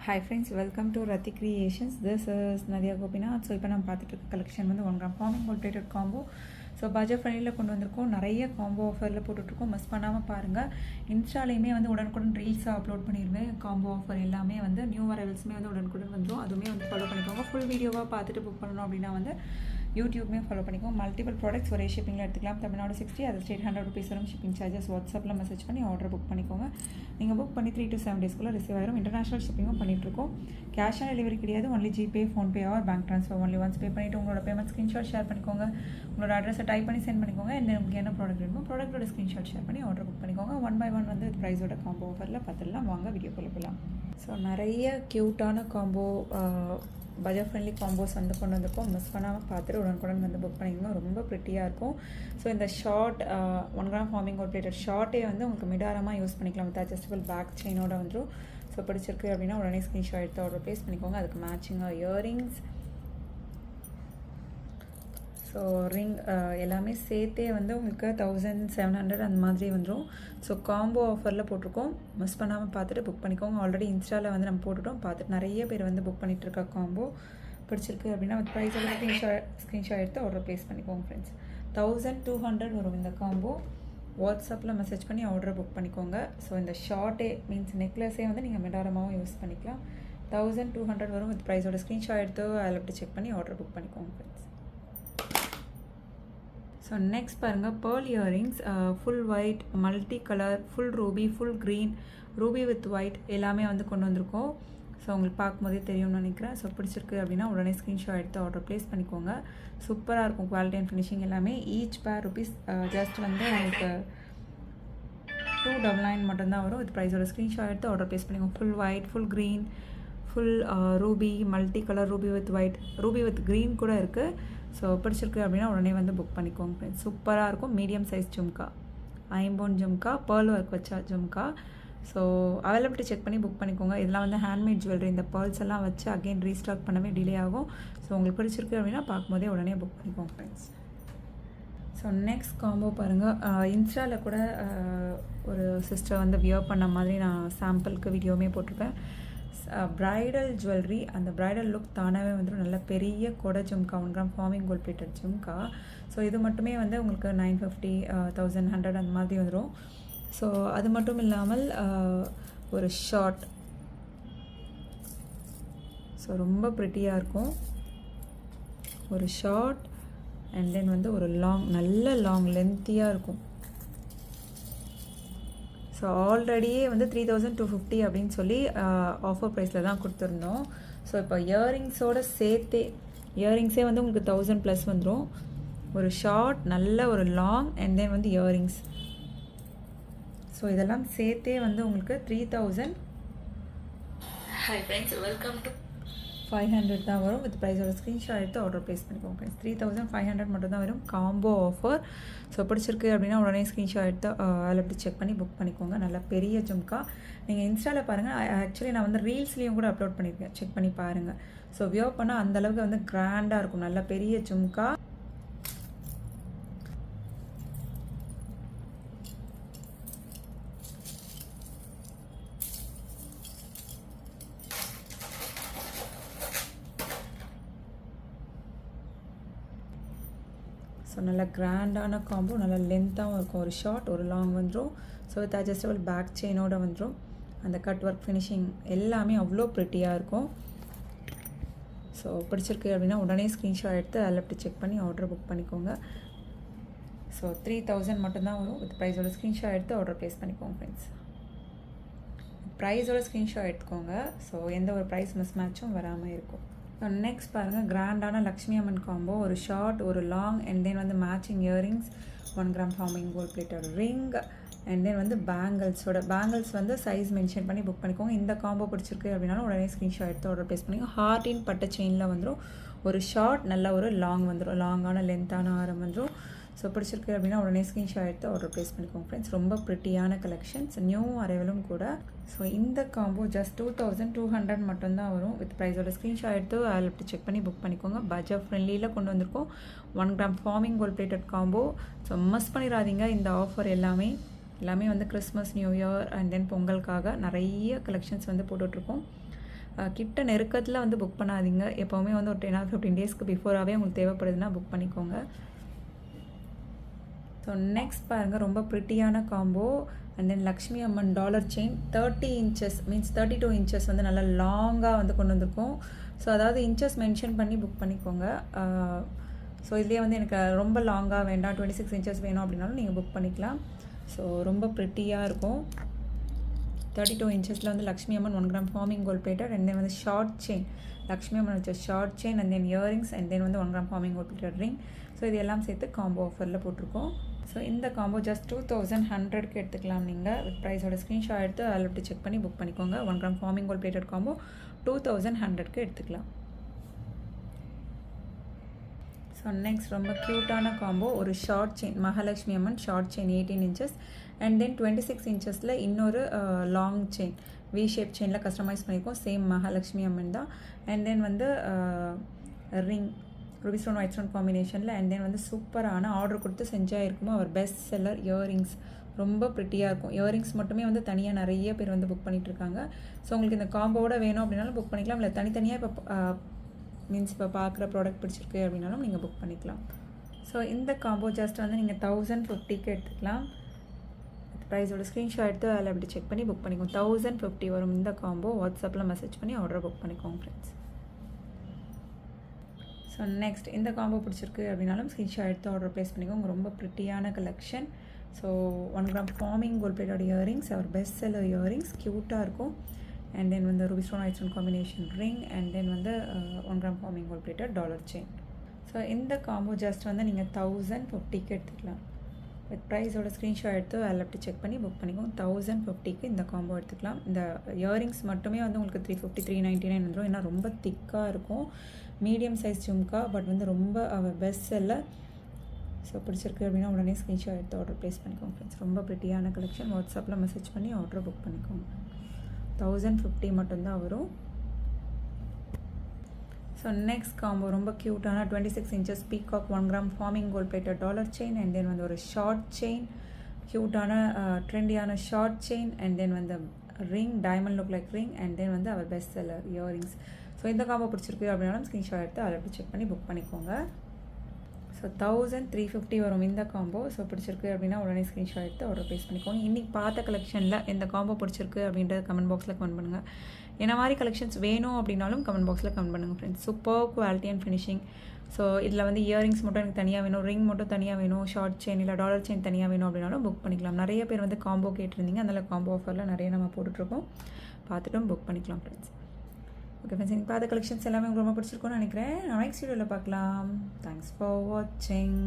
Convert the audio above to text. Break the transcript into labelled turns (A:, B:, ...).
A: Hi friends, welcome to Rati Creations. This is Nadia Gopinath. So இப்போ நம்ம பார்த்துட்டு இருக்க கலெக்ஷன் வந்து 1 gram forming gold plated combo. So budget ஃப்ரெண்ட்லியில் கொண்டு வந்திருக்கோம். நிறைய காம்போ ஆஃபரில் போட்டுட்ருக்கோம். மிஸ் பண்ணாமல் பாருங்கள். இன்ஸ்டாலையுமே வந்து உடனுக்குடன் ரீல்ஸாக அப்லோட் பண்ணிடுவேன். காம்போ ஆஃபர் எல்லாமே வந்து நியூ அரைவல்ஸுமே வந்து உடனுக்குடன் வந்துடும். அதுவுமே வந்து ஃபாலோ பண்ணிக்கோங்க. ஃபுல் வீடியோவாக பார்த்துட்டு புக் பண்ணணும் அப்படின்னா வந்து யூடியூப்மே ஃபாலோ பண்ணிக்கோங்க. மல்டிபிள் ப்ராடக்ட்ஸ் ஒரே ஷிப்பிங்கில் எடுத்துக்கலாம். தமிழ்நாடு 60, அது ஸ்டேட் 100 rupees வரும் ஷிப்பிங் சார்ஜஸ். வாட்ஸ்அப்பில் மெசேஜ் பண்ணி ஆர்டர் புக் பண்ணிக்கோங்க. நீங்கள் புக் பண்ணி 3 to 7 daysக்குள்ளே ரிசீவ் ஆயிரும். இன்டர்நேஷனல் ஷிப்பிங்கும் பண்ணிகிட்ருக்கோம். கேஷ் ஆன் டெலிவரி கிடையாது. Only GPay, PhonePe R bank transfer. Only once pay பண்ணிவிட்டு உங்களோட பேமெண்ட் ஸ்க்ரீன்ஷாட் ஷேர் பண்ணிக்கோங்க. உங்களோட அட்ரஸை டைப் பண்ணி சென்ட் பண்ணிக்கோங்க. என்ன உங்களுக்கு என்ன ப்ராடக்ட் வேணுமோ ப்ராடக்ட்டோட ஸ்க்ரீன்ஷாட் ஷேர் பண்ணி ஆர்டர் புக் பண்ணிக்கோங்க. 1 by 1 வந்து ப்ரைஸோட காம்போ ஆஃபரில் பார்த்துடலாம். வாங்க வீடியோக்குள்ளே போகலாம். ஸோ நிறைய க்யூட்டான காம்போ பட்ஜெட் ஃப்ரெண்ட்லி காம்போஸ் வந்து கொண்டு வந்திருக்கோம். மிஸ் பண்ணாமல் பார்த்துட்டு உடனுக்குடன் வந்து புக் பண்ணிக்கோங்க. ரொம்ப ப்ரிட்டியாக இருக்கும். ஸோ இந்த short 1 gram forming gold plated ஷார்ட்டே வந்து உங்களுக்கு மிடாரமாக யூஸ் பண்ணிக்கலாம். வித் அட்ஜஸ்டபிள் பேக் செயினோட வந்துடும். ஸோ பிடிச்சிருக்கு அப்படின்னா உடனே ஸ்க்ரீன்ஷாட் எடுத்து ஆர்டர் ப்ளேஸ் பண்ணிக்கோங்க. அதுக்கு மேட்சிங்காக இயரிங்ஸ், ஸோ ரிங் எல்லாமே சேர்த்தே வந்து உங்களுக்கு 1700 அந்த மாதிரி வந்துடும். ஸோ காம்போ ஆஃபரில் போட்டிருக்கோம். மிஸ் பண்ணாமல் பார்த்துட்டு புக் பண்ணிக்கோங்க. ஆல்ரெடி இன்ஸ்டாவில் வந்து நம்ம போட்டுட்டோம். பார்த்துட்டு நிறைய பேர் வந்து புக் பண்ணிகிட்ருக்க காம்போ பிடிச்சிருக்கு அப்படின்னா வித் ப்ரைஸோட ஸ்க்ரீன்ஷாட் எடுத்து ஆர்டர் ப்ளேஸ் பண்ணிக்கோங்க ஃப்ரெண்ட்ஸ். 1200 வரும் இந்த காம்போ. வாட்ஸ்அப்பில் மெசேஜ் பண்ணி ஆர்டர் புக் பண்ணிக்கோங்க. ஸோ இந்த ஷார்ட்டே மீன்ஸ் நெக்லஸே வந்து நீங்கள் மிடாரமாகவும் யூஸ் பண்ணிக்கலாம். 1200 வரும். வித் ப்ரைஸோட ஸ்க்ரீன்ஷாட் எடுத்து அதில் எப்படி செக் பண்ணி ஆர்டர் புக் பண்ணிக்கோங்க ஃப்ரெண்ட்ஸ். ஸோ நெக்ஸ்ட் பாருங்கள், pearl earrings, full white, multi colour, full Ruby, full green, Ruby with white எல்லாமே வந்து கொண்டு வந்திருக்கோம். ஸோ உங்களுக்கு பார்க்கும்போதே தெரியும்னு நினைக்கிறேன். ஸோ பிடிச்சிருக்கு அப்படின்னா உடனே ஸ்க்ரீன்ஷாட் எடுத்து ஆர்டர் ப்ளேஸ் பண்ணிக்கோங்க. சூப்பராக இருக்கும் குவாலிட்டி அண்ட் ஃபினிஷிங் எல்லாமே. ஈச் பேர் ருபீஸ் ஜஸ்ட் வந்து உங்களுக்கு 299 மட்டும்தான் வரும். வித் ப்ரைஸோட ஸ்க்ரீன்ஷாட் எடுத்து ஆர்டர் ப்ளேஸ் பண்ணிக்கோங்க. Full white, full green, full Ruby, multi colour, Ruby with white, Ruby with green கூட இருக்குது. ஸோ பிடிச்சிருக்கு அப்படின்னா உடனே வந்து புக் பண்ணிக்கோங்க ஃப்ரெண்ட்ஸ். சூப்பராக இருக்கும். மீடியம் சைஸ் ஜும்கா, ஐம்போன் ஜும்கா, பேர்ல் ஒர்க் வச்சா ஜும்கா. ஸோ அவைலபிலிட்டி செக் பண்ணி புக் பண்ணிக்கோங்க. இதெல்லாம் வந்து ஹேண்ட்மேட் ஜுவல்லரி. இந்த பேர்ல்ஸ் எல்லாம் வச்சு அகெயின் ரீஸ்டாக் பண்ணவே டிலே ஆகும். ஸோ உங்களுக்கு பிடிச்சிருக்கு அப்படின்னா பார்க்கும்போதே உடனே புக் பண்ணிக்கோங்க ஃப்ரெண்ட்ஸ். ஸோ நெக்ஸ்ட் காம்போ பாருங்கள். இன்ஸ்டாவில் கூட ஒரு சிஸ்டர் வந்து வியர் பண்ண மாதிரி நான் சாம்பிளுக்கு வீடியோவுமே போட்டிருப்பேன். ப்ரைடல் ஜுவல்லரி, அந்த ப்ரைடல் லுக் தானாகவே வந்துடும். நல்ல பெரிய கொடை jhumka, 1 gram forming gold plated jhumka. So இது மட்டுமே வந்து உங்களுக்கு 950, 1100 அந்த மாதிரி வந்துடும். ஸோ அது மட்டும் இல்லாமல் ஒரு ஷார்ட், ஸோ ரொம்ப ப்ரிட்டியாக இருக்கும். ஒரு ஷார்ட் அண்ட் தென் வந்து ஒரு லாங், நல்ல லாங் லென்த்தியாக இருக்கும். ஸோ ஆல்ரெடியே வந்து 3250 அப்படின்னு சொல்லி ஆஃபர் ப்ரைஸில் தான் கொடுத்துருந்தோம். ஸோ இப்போ இயரிங்ஸோடு சேர்த்தே, இயரிங்ஸே வந்து உங்களுக்கு 1000 ப்ளஸ் வந்துடும். ஒரு ஷார்ட், நல்ல ஒரு லாங் அண்ட் தென் வந்து இயரிங்ஸ். ஸோ இதெல்லாம் சேர்த்தே வந்து உங்களுக்கு 3000. ஹாய் ஃப்ரெண்ட்ஸ், வெல்கம் டு 500 தான் வரும். வித் ப்ரைஸோட ஸ்க்ரீன்ஷாட் எடுத்து ஆர்டர் ப்ளேஸ் பண்ணிக்கோங்க ஃப்ரெண்ட்ஸ். 3500 மட்டும் தான் வரும் காம்போ ஆஃபர். ஸோ பிடிச்சிருக்கு அப்படின்னா உடனே ஸ்க்ரீன்ஷாட் எடுத்து அதில் எப்படி செக் பண்ணி புக் பண்ணிக்கோங்க. நல்ல பெரிய ஜும்கா. நீங்கள் இன்ஸ்டாவில் பாருங்கள். ஆக்சுவலி நான் வந்து ரீல்ஸ்லேயும் கூட அப்லோட் பண்ணியிருக்கேன், செக் பண்ணி பாருங்கள். ஸோ வியர் பண்ணால் அந்தளவுக்கு வந்து கிராண்டாக இருக்கும். நல்ல பெரிய ஜும்கா. ஸோ நல்ல கிராண்டான காம்போ, நல்ல லென்த்தாகவும் இருக்கும். ஒரு ஷார்ட், ஒரு லாங் வந்துடும். ஸோ வித் அட்ஜஸ்டபிள் பேக் செயினோடு வந்துடும். அந்த கட் ஒர்க் ஃபினிஷிங் எல்லாமே அவ்வளோ ப்ரிட்டியாக இருக்கும். ஸோ பிடிச்சிருக்கு அப்படின்னா உடனே ஸ்க்ரீன்ஷாட் எடுத்து அதில் எப்படி செக் பண்ணி ஆர்டர் புக் பண்ணிக்கோங்க. ஸோ 3000 மட்டும்தான் வரும். வித் ப்ரைஸோட ஸ்க்ரீன்ஷாட் எடுத்து ஆர்டர் ப்ளேஸ் பண்ணிக்கோங்க ஃப்ரெண்ட்ஸ். ப்ரைஸோட ஸ்க்ரீன்ஷாட் எடுத்துக்கோங்க. ஸோ எந்த ஒரு ப்ரைஸ் மிஸ் மேட்சும் வராமல் இருக்கும். ஸோ நெக்ஸ்ட் பாருங்கள், கிராண்டான லக்ஷ்மி அம்மன் காம்போ. ஒரு ஷார்ட், ஒரு லாங் அண்ட் தென் வந்து matching earrings, 1 gram forming gold plated ring and then வந்து பேங்கிள்ஸ் வந்து சைஸ் மென்ஷன் பண்ணி புக் பண்ணிக்கோங்க. இந்த காம்போ பிடிச்சிருக்கு அப்படின்னாலும் உடனே ஸ்க்ரீன்ஷாட் எடுத்து ஆர்டர் ப்ளேஸ் பண்ணிக்கோங்க. ஹார்டின் பட்டை செயினில் வந்துடும். ஒரு ஷார்ட், நல்ல ஒரு லாங் வந்துடும். லாங்கான லென்த்தான ஆரம் வந்துடும். ஸோ பிடிச்சிருக்கு அப்படின்னா உடனே ஸ்க்ரீன்ஷாட் எடுத்து ஆர்டர் ப்ளேஸ் பண்ணிக்கோங்க ஃப்ரெண்ட்ஸ். ரொம்ப ப்ரிட்டியான கலெக்ஷன்ஸ், நியூ அரைவலும் கூட. ஸோ இந்த காம்போ ஜஸ்ட் 2200 மட்டும்தான் வரும். வித் ப்ரைஸோட ஸ்க்ரீன்ஷாட் எடுத்து அதில் எப்படி செக் பண்ணி புக் பண்ணிக்கோங்க. பட்ஜெட் ஃப்ரெண்ட்லியில் கொண்டு வந்திருக்கோம். 1 gram forming gold plated combo. So miss பண்ணிடாதீங்க இந்த ஆஃபர் எல்லாமே. எல்லாமே வந்து Christmas, new year and then பொங்கலுக்காக நிறைய கலெக்ஷன்ஸ் வந்து போட்டுட்ருக்கோம். கிட்ட நெருக்கத்தில் வந்து புக் பண்ணாதீங்க. எப்போவுமே வந்து ஒரு 10 or 15 டேஸ்க்கு பிஃபோராகவே உங்களுக்கு தேவைப்படுதுன்னா புக் பண்ணிக்கோங்க. ஸோ நெக்ஸ்ட் பாருங்கள், ரொம்ப ப்ரிட்டியான combo. And then Lakshmi Amman dollar chain 30 inches means 32 inches வந்து நல்லா லாங்காக வந்து கொண்டு வந்திருக்கோம். ஸோ அதாவது இன்ச்சஸ் மென்ஷன் பண்ணி புக் பண்ணிக்கோங்க. ஸோ இதுலேயே வந்து எனக்கு ரொம்ப லாங்காக வேண்டாம், 26 inches வேணும் அப்படின்னாலும் நீங்கள் புக் பண்ணிக்கலாம். ஸோ ரொம்ப ப்ரிட்டியாக இருக்கும். 32 inchஸில் வந்து Lakshmi Amman 1 gram forming gold plated. And then வந்து ஷார்ட் செயின், லக்ஷ்மி அம்மன் வச்ச short chain and then earrings and then வந்து 1 gram forming gold plated ring. So இது எல்லாம் சேர்த்து காம்போ ஆஃபரில் போட்டிருக்கோம். ஸோ இந்த காம்போ ஜஸ்ட் 2100க்கு எடுத்துக்கலாம். நீங்கள் வித் ப்ரைஸோட ஸ்க்ரீன்ஷாட் எடுத்து அதில் விட்டு செக் பண்ணி புக் பண்ணிக்கோங்க. 1 gram forming gold plated combo 2100க்கு எடுத்துக்கலாம். ஸோ நெக்ஸ்ட் ரொம்ப க்யூட்டான காம்போ, ஒரு short chain, Mahalakshmi Amman short chain 18 inches and then 26 inchஸில் இன்னொரு லாங் செயின், வி ஷேப் செயினில் கஸ்டமைஸ் பண்ணியிருக்கோம். சேம் மகாலட்சுமி அம்மன் தான். அண்ட் தென் வந்து ring ruby stone white stone காம்பினேஷனில். அண்ட் தென் வந்து சூப்பரான ஆர்டர் கொடுத்து செஞ்சாயிருக்குமோ அவர் பெஸ்ட் செல்லர் இயரிங்ஸ், ரொம்ப ப்ரிட்டியாக இருக்கும். இயரிங்ஸ் மட்டுமே வந்து தனியாக நிறைய பேர் வந்து புக் பண்ணிகிட்ருக்காங்க. ஸோ உங்களுக்கு இந்த காம்போவோட வேணும் அப்படின்னாலும் புக் பண்ணிக்கலாம். இல்லை தனித்தனியாக இப்போ மீன்ஸ் இப்போ பார்க்குற ப்ராடக்ட் பிடிச்சிருக்கு அப்படின்னாலும் நீங்கள் புக் பண்ணிக்கலாம். ஸோ இந்த காம்போ ஜஸ்ட் வந்து நீங்கள் 1050க்கு எடுத்துக்கலாம். ப்ரைஸோட ஸ்க்ரீன்ஷாட் எடுத்து அதில் அப்படி செக் பண்ணி புக் பண்ணிக்கோங்க. 1050 வரும் இந்த காம்போ. வாட்ஸ்அப்பில் மெசேஜ் பண்ணி ஆர்டர் புக் பண்ணிக்கோங்க ஃப்ரெண்ட்ஸ். ஸோ நெக்ஸ்ட் இந்த காம்போ பிடிச்சிருக்கு அப்படின்னாலும் ஸ்க்ரீன்ஷாட் எடுத்து ஆர்டர் ப்ளேஸ் பண்ணிக்கோங்க. ரொம்ப ப்ரிட்டியான collection. So 1 gram forming gold plated earrings, our best seller earrings, க்யூட்டாக இருக்கும். அண்ட் தென் வந்து ruby stone white stone combination ring and then வந்து 1 gram forming gold plated dollar chain. So இந்த combo just வந்து நீங்கள் 1050க்கு எடுத்துக்கலாம். வித் ப்ரைஸோட ஸ்க்ரீன்ஷாட் எடுத்து அதில் அப்படி செக் பண்ணி புக் பண்ணிக்கோங்க. 1050க்கு இந்த காம்போ எடுத்துக்கலாம். இந்த இயரிங்ஸ் மட்டுமே வந்து உங்களுக்கு 350 399 வந்துடும். ஏன்னா ரொம்ப திக்காக இருக்கும். மீடியம் சைஸ் ஜும்கா, பட் வந்து ரொம்ப பெஸ்ட் செல்லர். ஸோ பிடிச்சிருக்கு அப்படின்னா உடனே ஸ்க்ரீன்ஷாட் எடுத்து ஆர்டர் ப்ளேஸ் பண்ணிக்கோங்க ஃப்ரெண்ட்ஸ். ரொம்ப ப்ரிட்டியான கலெக்ஷன். வாட்ஸ்அப்பில் மெசேஜ் பண்ணி ஆர்டர் புக் பண்ணிக்கோங்க. 1050 மட்டும்தான் வரும். ஸோ நெக்ஸ்ட் காம்போ ரொம்ப க்யூட்டான 26 inches peacock 1 gram forming gold plated dollar chain and then வந்து ஒரு ஷார்ட் செயின், க்யூட்டான ட்ரெண்டியான ஷார்ட் செயின் அண்ட் தென் வந்து ring, diamond look like ring and then வந்து our best seller earrings. So இந்த combo பிடிச்சிருக்கு அப்படின்னாலும் ஸ்க்ரீன்ஷாட் எடுத்து அதை எப்படி செக் பண்ணி புக் பண்ணிக்கோங்க. ஸோ 1350 வரும் இந்த காம்போ. ஸோ பிடிச்சிருக்கு அப்படின்னா உடனே ஸ்க்ரீன்ஷாட் எடுத்து ஆர்டர் ப்ளேஸ் பண்ணிக்கோங்க. இன்றைக்கி பார்த்த கலெக்ஷனில் இந்த காம்போ பிடிச்சிருக்கு அப்படின்றது கமெண்ட் பாக்ஸில் கமெண்ட் பண்ணுங்கள். என்ன மாதிரி கலெக்ஷன்ஸ் வேணும் அப்படின்னாலும் கமெண்ட் பாக்ஸில் கமெண்ட் பண்ணுங்கள் friends. Super quality and finishing. So இதில் வந்து இயரிங்ஸ் மட்டும் எனக்கு தனியாக வேணும், ரிங் மட்டும் தனியாக வேணும், ஷார்ட் செயின் இல்லை டாலர் செயின் தனியாக வேணும் அப்படின்னாலும் புக் பண்ணிக்கலாம். நிறைய பேர் வந்து காம்போ கேட்டிருந்தீங்க, அதனால் காம்போ ஆஃபரில் நிறைய நம்ம போட்டுட்ருக்கோம். பார்த்துட்டும் புக் பண்ணிக்கலாம் ஃப்ரெண்ட்ஸ். ஓகே ஃப்ரெண்ட்ஸ், எனக்கு பார்த்த கலெக்ஷன்ஸ் எல்லாமே உங்களுக்கு ரொம்ப பிடிச்சிருக்கும்னு நினைக்கிறேன். நான் நெக்ஸ்ட் வீடியோவில் பார்க்கலாம். தேங்க்ஸ் ஃபார் வாட்சிங்.